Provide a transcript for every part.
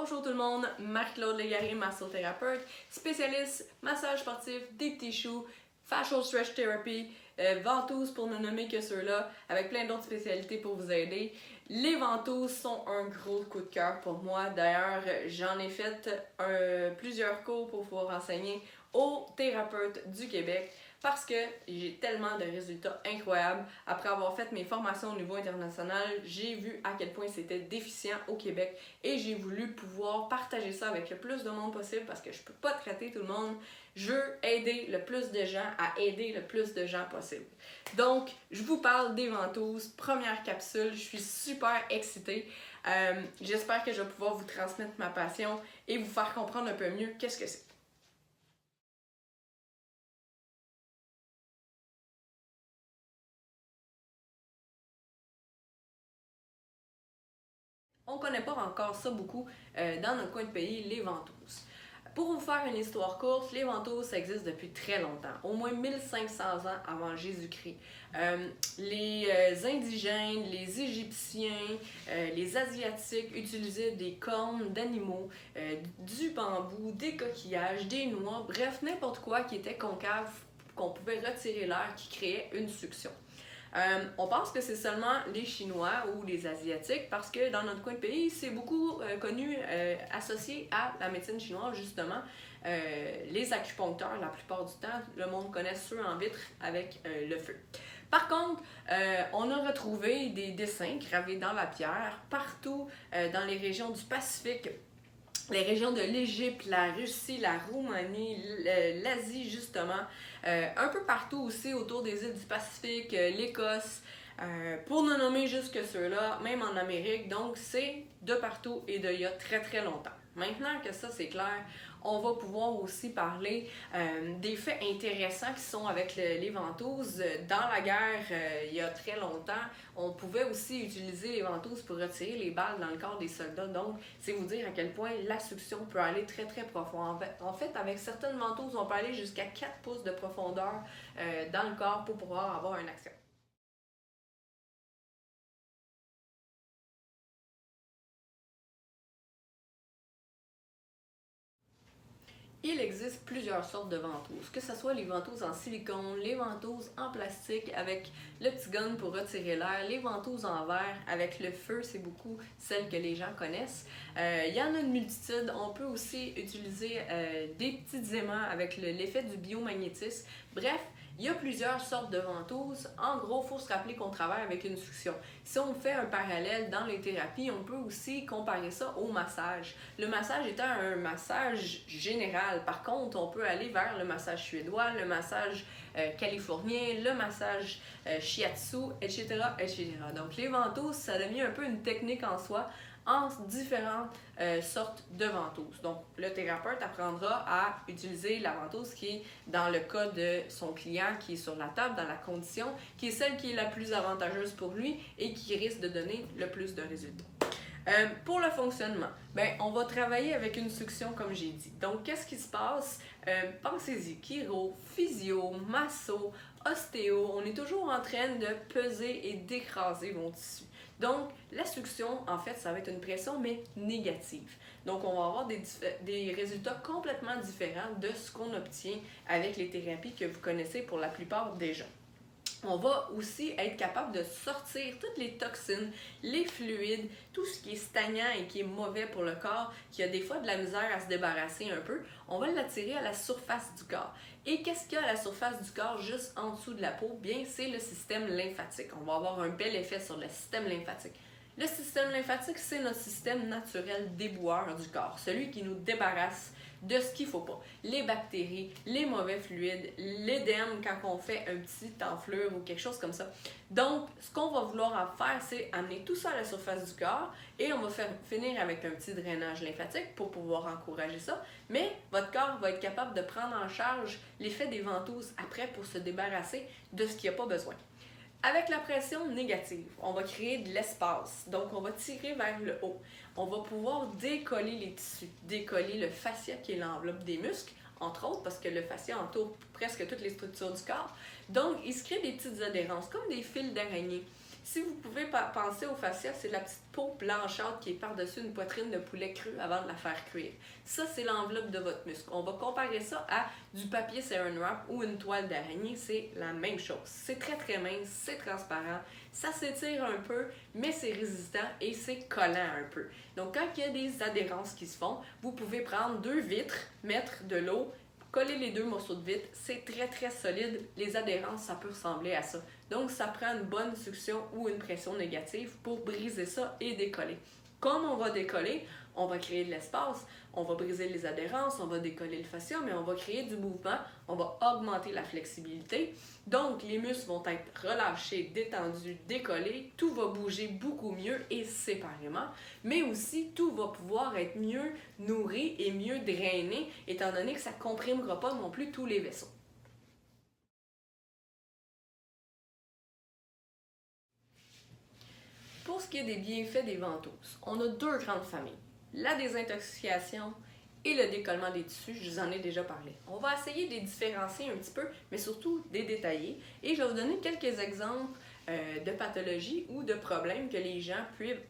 Bonjour tout le monde, Marie-Claude Légaré, massothérapeute, spécialiste massage sportif, deep tissue, facial stretch therapy, ventouses pour ne nommer que ceux-là, avec plein d'autres spécialités pour vous aider. Les ventouses sont un gros coup de cœur pour moi. D'ailleurs, j'en ai fait plusieurs cours pour pouvoir enseigner aux thérapeutes du Québec parce que j'ai tellement de résultats incroyables. Après avoir fait mes formations au niveau international, j'ai vu à quel point c'était déficient au Québec et j'ai voulu pouvoir partager ça avec le plus de monde possible parce que je peux pas traiter tout le monde. Je veux aider le plus de gens à aider le plus de gens possible. Donc, je vous parle des ventouses, première capsule, je suis super excitée. J'espère que je vais pouvoir vous transmettre ma passion et vous faire comprendre un peu mieux qu'est-ce que c'est. On ne connaît pas encore ça beaucoup dans notre coin de pays, les ventouses. Pour vous faire une histoire courte, les ventouses, ça existe depuis très longtemps, au moins 1500 ans avant Jésus-Christ. Les indigènes, les Égyptiens, les Asiatiques utilisaient des cornes d'animaux, du bambou, des coquillages, des noix, bref, n'importe quoi qui était concave, qu'on pouvait retirer l'air, qui créait une succion. On pense que c'est seulement les Chinois ou les Asiatiques parce que dans notre coin de pays, c'est beaucoup connu, associé à la médecine chinoise, justement. Les acupuncteurs, la plupart du temps, le monde connaît ceux en vitre avec le feu. Par contre, on a retrouvé des dessins gravés dans la pierre partout dans les régions du Pacifique, les régions de l'Égypte, la Russie, la Roumanie, l'Asie justement, un peu partout aussi autour des îles du Pacifique, l'Écosse, pour ne nommer juste que ceux-là, même en Amérique, donc c'est de partout et d'il y a très très longtemps. Maintenant que ça c'est clair, on va pouvoir aussi parler des faits intéressants qui sont avec les ventouses. Dans la guerre, il y a très longtemps, on pouvait aussi utiliser les ventouses pour retirer les balles dans le corps des soldats. Donc, c'est vous dire à quel point la succion peut aller très très profond. En fait, avec certaines ventouses, on peut aller jusqu'à 4 pouces de profondeur dans le corps pour pouvoir avoir une action. Il existe plusieurs sortes de ventouses, que ce soit les ventouses en silicone, les ventouses en plastique avec le petit gun pour retirer l'air, les ventouses en verre avec le feu, c'est beaucoup celles que les gens connaissent. Il y en a une multitude, on peut aussi utiliser des petits aimants avec l'effet du biomagnétisme. Bref, il y a plusieurs sortes de ventouses. En gros, il faut se rappeler qu'on travaille avec une succion. Si on fait un parallèle dans les thérapies, on peut aussi comparer ça au massage. Le massage étant un massage général. Par contre, on peut aller vers le massage suédois, le massage californien, le massage shiatsu, etc., etc. Donc les ventouses, ça devient un peu une technique en soi en différentes sortes de ventouses. Donc, le thérapeute apprendra à utiliser la ventouse qui est dans le cas de son client qui est sur la table, dans la condition, qui est celle qui est la plus avantageuse pour lui et qui risque de donner le plus de résultats. Pour le fonctionnement, on va travailler avec une succion comme j'ai dit. Donc, qu'est-ce qui se passe? Pensez-y, chiro, physio, masso, ostéo, on est toujours en train de peser et d'écraser vos tissus. Donc, la succion, en fait, ça va être une pression, mais négative. Donc, on va avoir des résultats complètement différents de ce qu'on obtient avec les thérapies que vous connaissez pour la plupart des gens. On va aussi être capable de sortir toutes les toxines, les fluides, tout ce qui est stagnant et qui est mauvais pour le corps, qui a des fois de la misère à se débarrasser un peu. On va l'attirer à la surface du corps. Et qu'est-ce qu'il y a à la surface du corps, juste en dessous de la peau? Bien, c'est le système lymphatique. On va avoir un bel effet sur le système lymphatique. Le système lymphatique, c'est notre système naturel déboueur du corps, celui qui nous débarrasse de ce qu'il ne faut pas. Les bactéries, les mauvais fluides, l'édème quand on fait un petit enflure ou quelque chose comme ça. Donc, ce qu'on va vouloir en faire, c'est amener tout ça à la surface du corps et on va finir avec un petit drainage lymphatique pour pouvoir encourager ça. Mais votre corps va être capable de prendre en charge l'effet des ventouses après pour se débarrasser de ce qu'il n'y a pas besoin. Avec la pression négative, on va créer de l'espace, donc on va tirer vers le haut. On va pouvoir décoller les tissus, décoller le fascia qui est l'enveloppe des muscles, entre autres parce que le fascia entoure presque toutes les structures du corps. Donc, il se crée des petites adhérences, comme des fils d'araignée. Si vous pouvez penser au fascia, c'est la petite peau blanchâtre qui est par-dessus une poitrine de poulet cru avant de la faire cuire. Ça, c'est l'enveloppe de votre muscle. On va comparer ça à du papier saran wrap ou une toile d'araignée, c'est la même chose. C'est très très mince, c'est transparent, ça s'étire un peu, mais c'est résistant et c'est collant un peu. Donc quand il y a des adhérences qui se font, vous pouvez prendre 2 vitres, mettre de l'eau, coller les 2 morceaux de vitre, c'est très très solide. Les adhérences, ça peut ressembler à ça. Donc ça prend une bonne succion ou une pression négative pour briser ça et décoller. Comme on va décoller, on va créer de l'espace, on va briser les adhérences, on va décoller le fascia, mais on va créer du mouvement, on va augmenter la flexibilité. Donc, les muscles vont être relâchés, détendus, décollés, tout va bouger beaucoup mieux et séparément, mais aussi tout va pouvoir être mieux nourri et mieux drainé, étant donné que ça ne comprimera pas non plus tous les vaisseaux. Pour ce qui est des bienfaits des ventouses, on a 2 grandes familles. La désintoxication et le décollement des tissus, je vous en ai déjà parlé. On va essayer de les différencier un petit peu, mais surtout de les détailler. Et je vais vous donner quelques exemples de pathologies ou de problèmes que les gens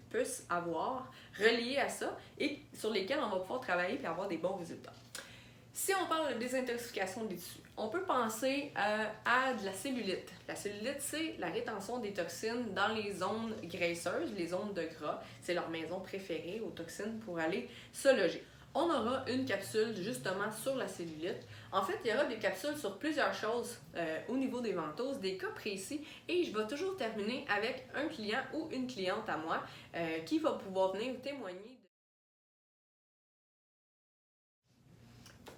puissent avoir reliés à ça et sur lesquels on va pouvoir travailler et avoir des bons résultats. Si on parle de désintoxication des tissus, on peut penser à de la cellulite. La cellulite, c'est la rétention des toxines dans les zones graisseuses, les zones de gras. C'est leur maison préférée aux toxines pour aller se loger. On aura une capsule justement sur la cellulite. En fait, il y aura des capsules sur plusieurs choses au niveau des ventouses, des cas précis, et je vais toujours terminer avec un client ou une cliente à moi qui va pouvoir venir témoigner.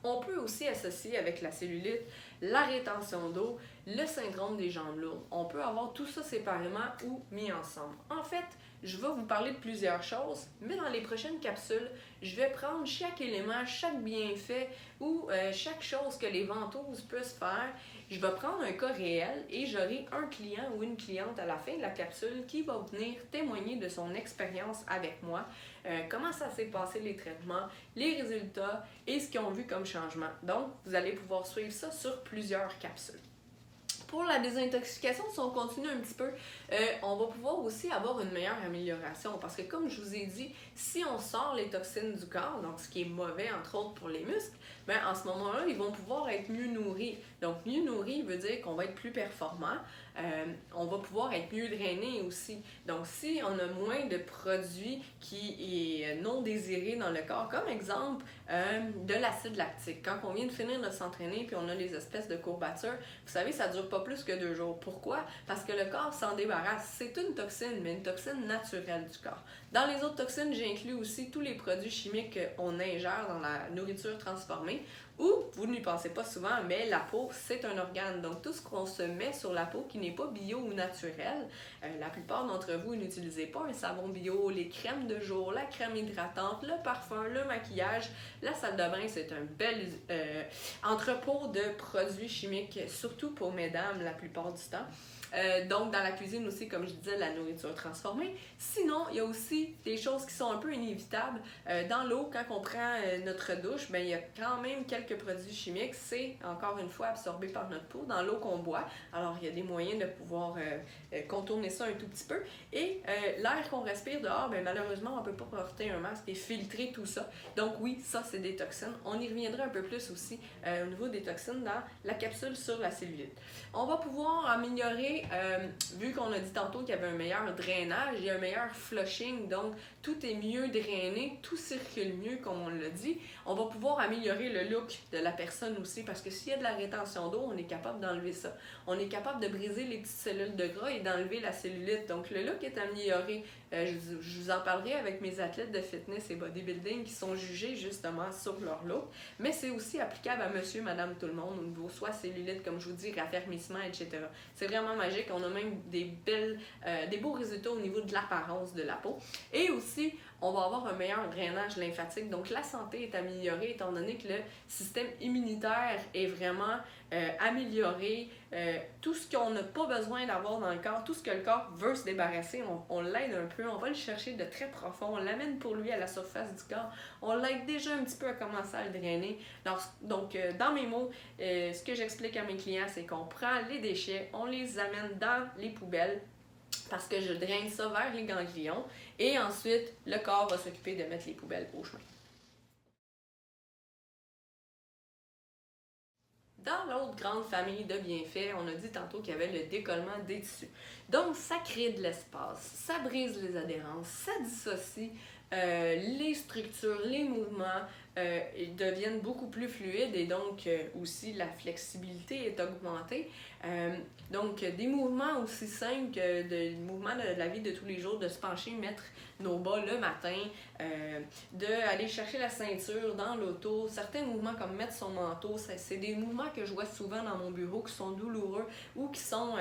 On peut aussi associer avec la cellulite la rétention d'eau, le syndrome des jambes lourdes. On peut avoir tout ça séparément ou mis ensemble. En fait, je vais vous parler de plusieurs choses, mais dans les prochaines capsules, je vais prendre chaque élément, chaque bienfait ou chaque chose que les ventouses peuvent faire. Je vais prendre un cas réel et j'aurai un client ou une cliente à la fin de la capsule qui va venir témoigner de son expérience avec moi, comment ça s'est passé les traitements, les résultats et ce qu'ils ont vu comme changement. Donc, vous allez pouvoir suivre ça sur plusieurs capsules. Pour la désintoxication, si on continue un petit peu, on va pouvoir aussi avoir une meilleure amélioration parce que comme je vous ai dit, si on sort les toxines du corps, donc ce qui est mauvais entre autres pour les muscles, ben en ce moment-là, ils vont pouvoir être mieux nourris. Donc mieux nourris veut dire qu'on va être plus performant, on va pouvoir être mieux drainé aussi. Donc si on a moins de produits qui est non désirés dans le corps, comme exemple de l'acide lactique. Quand on vient de finir de s'entraîner puis on a les espèces de courbatures, vous savez, ça dure pas plus que 2 jours. Pourquoi? Parce que le corps s'en débarrasse. C'est une toxine, mais une toxine naturelle du corps. Dans les autres toxines, j'inclus aussi tous les produits chimiques qu'on ingère dans la nourriture transformée. Ou, vous n'y pensez pas souvent, mais la peau, c'est un organe. Donc, tout ce qu'on se met sur la peau qui n'est pas bio ou naturel, la plupart d'entre vous n'utilisez pas un savon bio, les crèmes de jour, la crème hydratante, le parfum, le maquillage. La salle de bain, c'est un bel entrepôt de produits chimiques, surtout pour mesdames la plupart du temps. Donc, dans la cuisine aussi, comme je disais, la nourriture transformée. Sinon, il y a aussi des choses qui sont un peu inévitables. Dans l'eau, quand on prend notre douche, ben, il y a quand même quelques produits chimiques. C'est, encore une fois, absorbé par notre peau dans l'eau qu'on boit. Alors, il y a des moyens de pouvoir contourner ça un tout petit peu. Et l'air qu'on respire dehors, ben, malheureusement, on ne peut pas porter un masque et filtrer tout ça. Donc, oui, ça, c'est des toxines. On y reviendra un peu plus aussi au niveau des toxines dans la capsule sur la cellulite. On va pouvoir améliorer vu qu'on a dit tantôt qu'il y avait un meilleur drainage et un meilleur flushing, donc tout est mieux drainé, tout circule mieux comme on l'a dit, on va pouvoir améliorer le look de la personne aussi parce que s'il y a de la rétention d'eau, on est capable d'enlever ça. On est capable de briser les petites cellules de gras et d'enlever la cellulite, donc le look est amélioré. Je vous en parlerai avec mes athlètes de fitness et bodybuilding qui sont jugés justement sur leur look, mais c'est aussi applicable à monsieur, madame, tout le monde au niveau soit cellulite, comme je vous dis, raffermissement, etc. C'est vraiment magique. On a même des beaux résultats au niveau de l'apparence de la peau. Et aussi, on va avoir un meilleur drainage lymphatique. Donc, la santé est améliorée étant donné que le système immunitaire est vraiment amélioré. Tout ce qu'on n'a pas besoin d'avoir dans le corps, tout ce que le corps veut se débarrasser, on l'aide un peu, on va le chercher de très profond, on l'amène pour lui à la surface du corps, on l'aide déjà un petit peu à commencer à le drainer. Donc, dans mes mots, ce que j'explique à mes clients, c'est qu'on prend les déchets, on les amène dans les poubelles, parce que je draine ça vers les ganglions et ensuite le corps va s'occuper de mettre les poubelles au chemin. Dans l'autre grande famille de bienfaits, on a dit tantôt qu'il y avait le décollement des tissus. Donc, ça crée de l'espace, ça brise les adhérences, ça dissocie les structures, les mouvements deviennent beaucoup plus fluides et donc aussi la flexibilité est augmentée. Donc, des mouvements aussi simples que des mouvements de la vie de tous les jours, de se pencher, mettre nos bas le matin, d'aller chercher la ceinture dans l'auto, certains mouvements comme mettre son manteau, c'est des mouvements que je vois souvent dans mon bureau qui sont douloureux ou qui sont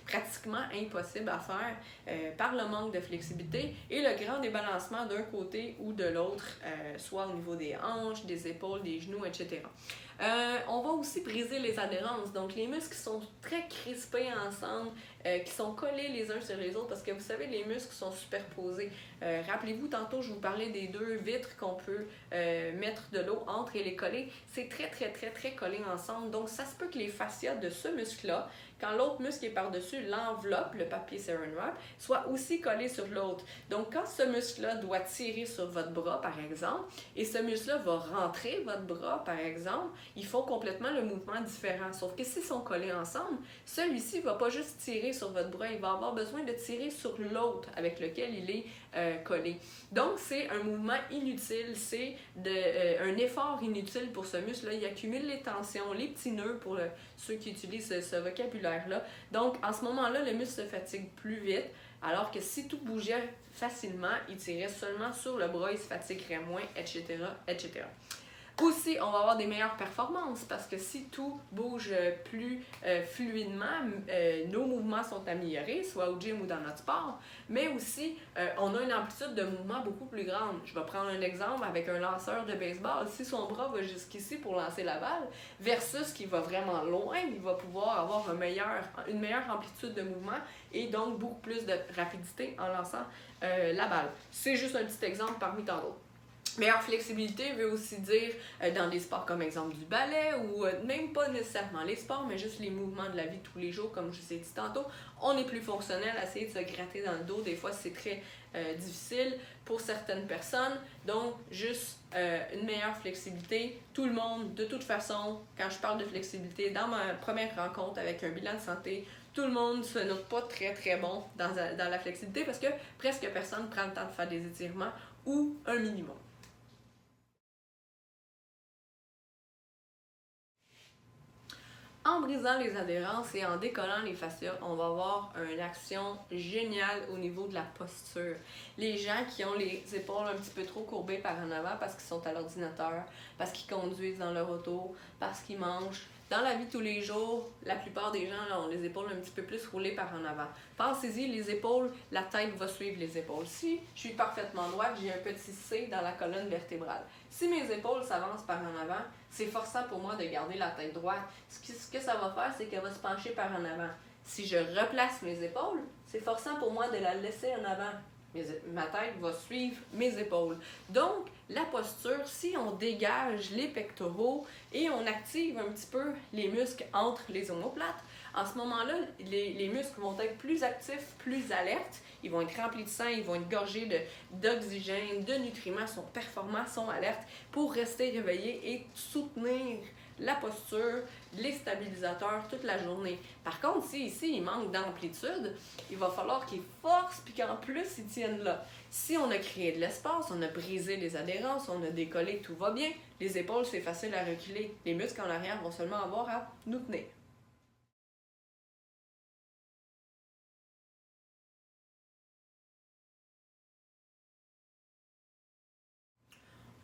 pratiquement impossibles à faire par le manque de flexibilité et le grand débalancement d'un côté ou de l'autre, soit au niveau des hanches, des épaules, des genoux, etc. On va aussi briser les adhérences, donc les muscles qui sont très crispés ensemble, qui sont collés les uns sur les autres, parce que vous savez, les muscles sont superposés. Rappelez-vous, tantôt, je vous parlais des deux vitres qu'on peut mettre de l'eau entre et les coller. C'est très collé ensemble, donc ça se peut que les fascias de ce muscle-là, quand l'autre muscle est par-dessus, l'enveloppe, le papier saran wrap, soit aussi collé sur l'autre. Donc, quand ce muscle-là doit tirer sur votre bras, par exemple, et ce muscle-là va rentrer votre bras, par exemple, ils font complètement le mouvement différent. Sauf que s'ils sont collés ensemble, celui-ci ne va pas juste tirer sur votre bras, il va avoir besoin de tirer sur l'autre avec lequel il est collé. Donc, c'est un mouvement inutile, c'est un effort inutile pour ce muscle-là. Il accumule les tensions, les petits nœuds pour ceux qui utilisent ce vocabulaire-là. Donc, en ce moment-là, le muscle se fatigue plus vite, alors que si tout bougeait facilement, il tirait seulement sur le bras, il se fatiguerait moins, etc., etc. Aussi, on va avoir des meilleures performances parce que si tout bouge plus fluidement, nos mouvements sont améliorés, soit au gym ou dans notre sport, mais aussi on a une amplitude de mouvement beaucoup plus grande. Je vais prendre un exemple avec un lanceur de baseball. Si son bras va jusqu'ici pour lancer la balle, versus qui va vraiment loin, il va pouvoir avoir une meilleure amplitude de mouvement et donc beaucoup plus de rapidité en lançant la balle. C'est juste un petit exemple parmi tant d'autres. Meilleure flexibilité veut aussi dire dans des sports comme exemple du ballet ou même pas nécessairement les sports, mais juste les mouvements de la vie de tous les jours, comme je vous ai dit tantôt, on est plus fonctionnel à essayer de se gratter dans le dos. Des fois, c'est très difficile pour certaines personnes. Donc, juste une meilleure flexibilité. Tout le monde, de toute façon, quand je parle de flexibilité, dans ma première rencontre avec un bilan de santé, tout le monde se note pas très bon dans la flexibilité parce que presque personne prend le temps de faire des étirements ou un minimum. En brisant les adhérences et en décollant les fascias, on va avoir une action géniale au niveau de la posture. Les gens qui ont les épaules un petit peu trop courbées par en avant parce qu'ils sont à l'ordinateur, parce qu'ils conduisent dans leur auto, parce qu'ils mangent. Dans la vie de tous les jours, la plupart des gens là, ont les épaules un petit peu plus roulées par en avant. Pensez-y, les épaules, la tête va suivre les épaules. Si je suis parfaitement droite, j'ai un petit C dans la colonne vertébrale. Si mes épaules s'avancent par en avant, c'est forçant pour moi de garder la tête droite. Ce que ça va faire, c'est qu'elle va se pencher par en avant. Si je replace mes épaules, c'est forçant pour moi de la laisser en avant. Ma tête va suivre mes épaules. Donc, la posture, si on dégage les pectoraux et on active un petit peu les muscles entre les omoplates, en ce moment-là, les muscles vont être plus actifs, plus alertes. Ils vont être remplis de sang, ils vont être gorgés d'oxygène, de nutriments, sont performants, sont alertes pour rester réveillés et soutenir la posture, les stabilisateurs toute la journée. Par contre, si ici il manque d'amplitude, il va falloir qu'ils forcent puis qu'en plus ils tiennent là. Si on a créé de l'espace, on a brisé les adhérences, on a décollé, tout va bien. Les épaules, c'est facile à reculer. Les muscles en arrière vont seulement avoir à nous tenir.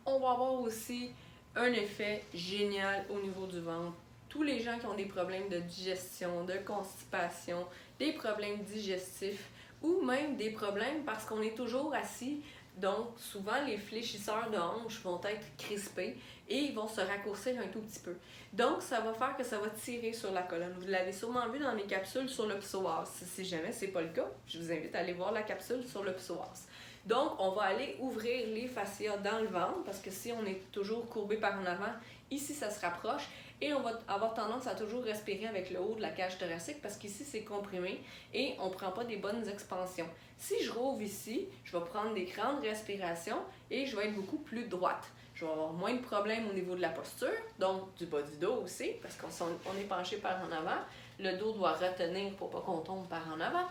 On va avoir aussi un effet génial au niveau du ventre. Tous les gens qui ont des problèmes de digestion, de constipation, des problèmes digestifs ou même des problèmes parce qu'on est toujours assis, donc souvent les fléchisseurs de hanches vont être crispés et ils vont se raccourcir un tout petit peu. Donc ça va faire que ça va tirer sur la colonne. Vous l'avez sûrement vu dans mes capsules sur le psoas. Si jamais ce n'est pas le cas, je vous invite à aller voir la capsule sur le psoas. Donc, on va aller ouvrir les fascias dans le ventre parce que si on est toujours courbé par en avant, Ici, ça se rapproche et on va avoir tendance à toujours respirer avec le haut de la cage thoracique parce qu'ici, c'est comprimé et on ne prend pas des bonnes expansions. Si je rouvre ici, je vais prendre des grandes respirations et je vais être beaucoup plus droite. Je vais avoir moins de problèmes au niveau de la posture, donc du bas du dos aussi, parce qu'on est penché par en avant. Le dos doit retenir pour pas qu'on tombe par en avant.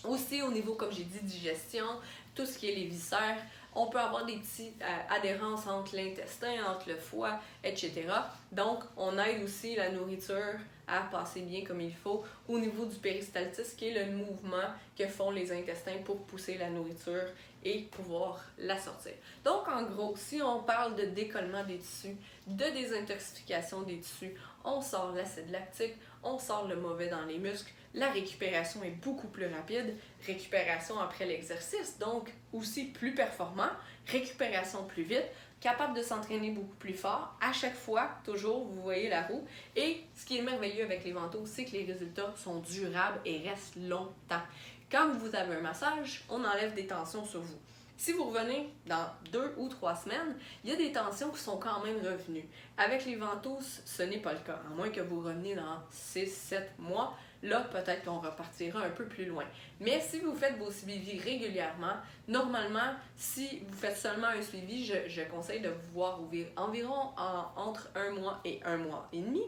Aussi, au niveau, comme j'ai dit, digestion, tout ce qui est les viscères, on peut avoir des petites adhérences entre l'intestin, entre le foie, etc. Donc, on aide aussi la nourriture à passer bien comme il faut au niveau du péristaltisme, qui est le mouvement que font les intestins pour pousser la nourriture et pouvoir la sortir. Donc, en gros, si on parle de décollement des tissus, de désintoxication des tissus, on sort l'acide lactique, on sort le mauvais dans les muscles, la récupération est beaucoup plus rapide, récupération après l'exercice, donc aussi plus performant, récupération plus vite, capable de s'entraîner beaucoup plus fort, à chaque fois, toujours, vous voyez la roue. Et ce qui est merveilleux avec les ventouses, c'est que les résultats sont durables et restent longtemps. Quand vous avez un massage, on enlève des tensions sur vous. Si vous revenez dans 2 ou 3 semaines, il y a des tensions qui sont quand même revenues. Avec les ventouses, ce n'est pas le cas, à moins que vous reveniez dans 6-7 mois. Là, peut-être qu'on repartira un peu plus loin. Mais si vous faites vos suivis régulièrement, normalement, si vous faites seulement un suivi, je conseille de vous voir environ entre 1 mois et 1 mois et demi.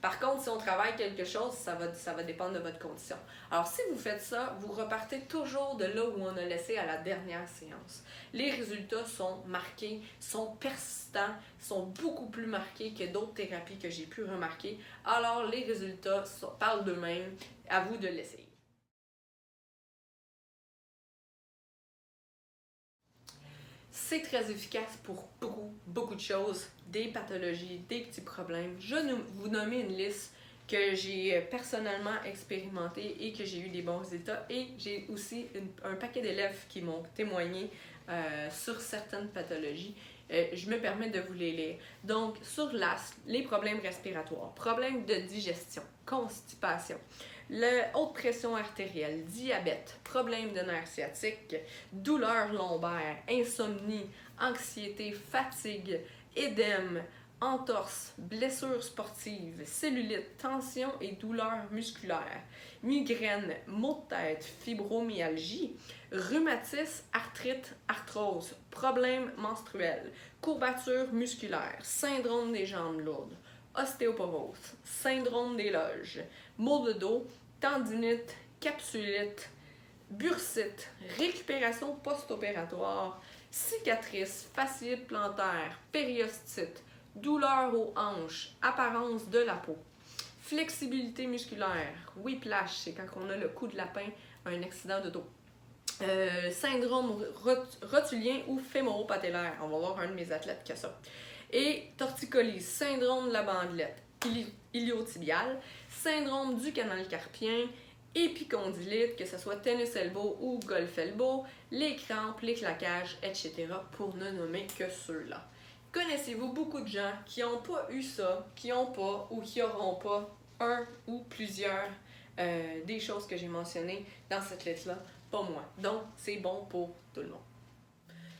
Par contre, si on travaille quelque chose, ça va dépendre de votre condition. Alors, si vous faites ça, vous repartez toujours de là où on a laissé à la dernière séance. Les résultats sont marqués, sont persistants, sont beaucoup plus marqués que d'autres thérapies que j'ai pu remarquer. Alors, les résultats parlent d'eux-mêmes. À vous de l'essayer. C'est très efficace pour beaucoup de choses, des pathologies, des petits problèmes. Je vais vous nommer une liste que j'ai personnellement expérimenté et que j'ai eu des bons résultats. Et j'ai aussi un paquet d'élèves qui m'ont témoigné sur certaines pathologies. Je me permets de vous les lire. Donc, sur l'asthme, les problèmes respiratoires, problèmes de digestion, constipation, la haute pression artérielle, diabète, problèmes de nerfs sciatiques, douleurs lombaires, insomnie, anxiété, fatigue, édème, entorse, blessures sportives, cellulite, tension et douleurs musculaires, migraine, maux de tête, fibromyalgie, rhumatisme, arthrite, arthrose, problèmes menstruels, courbatures musculaires, syndrome des jambes lourdes, ostéoporose, syndrome des loges, maux de dos, tendinite, capsulite, bursite, récupération post-opératoire, cicatrices, fasciite plantaire, périostite, douleur aux hanches, apparence de la peau, flexibilité musculaire, whiplash, c'est quand on a le cou de lapin, un accident de dos. Syndrome rotulien ou fémoro-patellaire, on va voir un de mes athlètes qui a ça. Et torticolis, syndrome de la bandelette, iliotibiale, syndrome du canal carpien, épicondylite, que ce soit tennis elbow ou golf elbow, les crampes, les claquages, etc. pour ne nommer que ceux-là. Connaissez-vous beaucoup de gens qui n'ont pas eu ça, qui n'ont pas ou qui n'auront pas un ou plusieurs des choses que j'ai mentionnées dans cette liste-là? Pas moi. Donc, c'est bon pour tout le monde.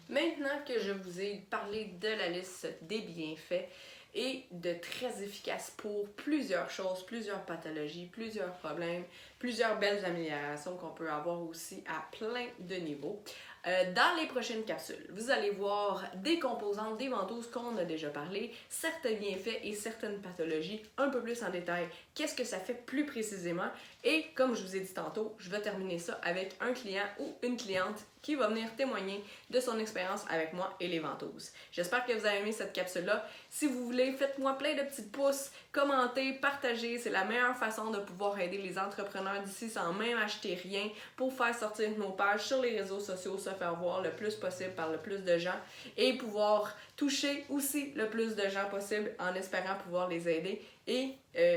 Maintenant que je vous ai parlé de la liste des bienfaits et de très efficace pour plusieurs choses, plusieurs pathologies, plusieurs problèmes, plusieurs belles améliorations qu'on peut avoir aussi à plein de niveaux. Dans les prochaines capsules, vous allez voir des composantes, des ventouses qu'on a déjà parlé, certains bienfaits et certaines pathologies un peu plus en détail. Qu'est-ce que ça fait plus précisément? Et comme je vous ai dit tantôt, je vais terminer ça avec un client ou une cliente qui va venir témoigner de son expérience avec moi et les ventouses. J'espère que vous avez aimé cette capsule-là. Si vous voulez, faites-moi plein de petits pouces, commentez, partagez. C'est la meilleure façon de pouvoir aider les entrepreneurs d'ici sans même acheter rien pour faire sortir nos pages sur les réseaux sociaux, se faire voir le plus possible par le plus de gens et pouvoir toucher aussi le plus de gens possible en espérant pouvoir les aider. Et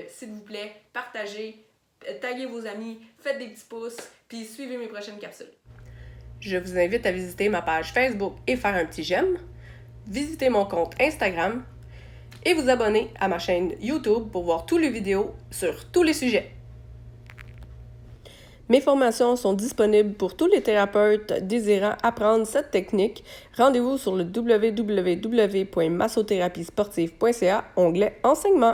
s'il vous plaît, partagez, taguez vos amis, faites des petits pouces, puis suivez mes prochaines capsules. Je vous invite à visiter ma page Facebook et faire un petit j'aime, visiter mon compte Instagram et vous abonner à ma chaîne YouTube pour voir toutes les vidéos sur tous les sujets. Mes formations sont disponibles pour tous les thérapeutes désirant apprendre cette technique. Rendez-vous sur le www.massothérapiesportive.ca, onglet Enseignement.